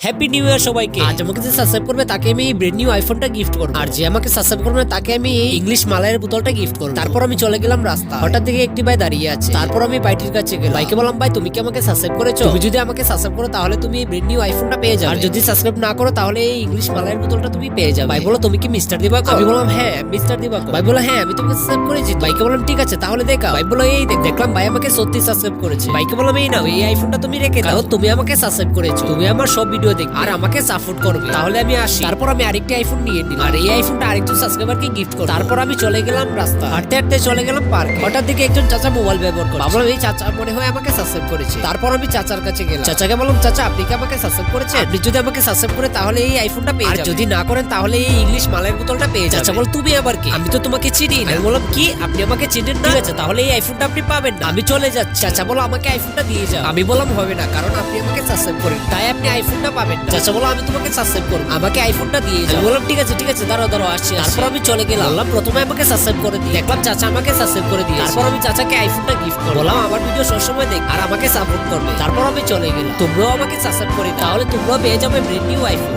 Happy new year সবাইকে। আজ আমাকে যে সাবস্ক্রাইব করবে তাকে আমি এই ব্র্যান্ড নিউ আইফোনটা গিফট করব, আর যে আমাকে সাবস্ক্রাইব করবে তাকে আমি এই ইংলিশ মালাইয়ের বোতলটা গিফট করব। তারপর আমি চলে গেলাম রাস্তা, হঠাৎ দিকে একটি ভাই দাঁড়িয়ে আছে। তারপর আমি ভাইটির কাছে গেলাম, ভাইকে বললাম ভাই তুমি কি আমাকে সাবস্ক্রাইব করেছো? তুমি যদি আমাকে সাবস্ক্রাইব করো তাহলে তুমি এই ব্র্যান্ড নিউ আইফোনটা পেয়ে যাবে, আর যদি সাবস্ক্রাইব না করো তাহলে এই ইংলিশ মালাইয়ের বোতলটা তুমি পেয়ে যাবে। ভাই বলো তুমি কি মিস্টার দিবাকর? আমি বললাম হ্যাঁ মিস্টার দিবাকর। ভাই বলো হ্যাঁ আমি তোমাকে সাবস্ক্রাইব করেছি। ভাইকে বললাম ঠিক আছে তাহলে দেখা। ভাই বলো এই দেখলাম ভাই আমাকে সত্যি সাবস্ক্রাইব করেছে। ভাইকে বললাম এই নাও এই আইফোনটা তুমি রেখে দাও, তুমি আমাকে সাবস্ক্রাইব করেছো, তুমি আমার সব ভিডিও দেখবে আর আমাকে সাপোর্ট করবে, তাহলে আমি আসি। তারপর আমি আরেকটি আইফোন নিয়ে নিলাম, আর এই আইফোনটা আরেকজন সাবস্ক্রাইবারকে গিফট করব। তারপর আমি চলে গেলাম রাস্তা, হাঁটতে হাঁটতে চলে গেলাম পার্ক। হঠাৎ দিকে একজন চাচা মোবাইল ব্যবহার করে, ভাবলাম এই চাচা মনে হয় আমাকে সাবস্ক্রাইব করেছে। তারপর আমি চাচার কাছে গেলাম, চাচাকে বললাম চাচা আপনি কি আমাকে সাবস্ক্রাইব করেছেন? আপনি যদি আমাকে সাবস্ক্রাইব করে তাহলে এই আইফোনটা পেয়ে যাবেন, আর যদি না করেন তাহলে এই ইংলিশ মালের বোতলটা পেয়ে যাবেন। চাচা বল তুমি আবার কি? আমি তো তোমাকে চিনি না। আমি বললাম কি আপনি আমাকে চিনেন না? ঠিক আছে তাহলে এই আইফোনটা আপনি পাবেন না, আমি চলে যাচ্ছি। চাচা বলো আমাকে আইফোনটা দিয়ে যাও। আমি বললাম হবে না, কারণ আপনি আমাকে সাবস্ক্রাইব করেন তাই আপনি আইফোনটা পাবেন না। চাচা বলো আমি তোমাকে সাবস্ক্রাইব করব, আমাকে আইফোনটা দিয়ে যাও। আমি বললাম ঠিক আছে দাঁড়াও আসছি। তারপর আমি চলে গেলাম, বললাম প্রথমে আমাকে সাবস্ক্রাইব করে দিই, দেখলাম চাচা আমাকে সাবস্ক্রাইব করে দিয়েছে। তারপর আমি চাচাকে আইফোনটা গিফট করলাম, বললাম আমার ভিডিও সবসময় দেখ আর আমাকে সাপোর্ট করবে। তারপর আমি চলে গেলাম, তোমরাও আমাকে সাবস্ক্রাইব করে দাও, তাহলে তোমরাও পেয়ে যাবে ব্র্যান্ড নিউ আইফোন।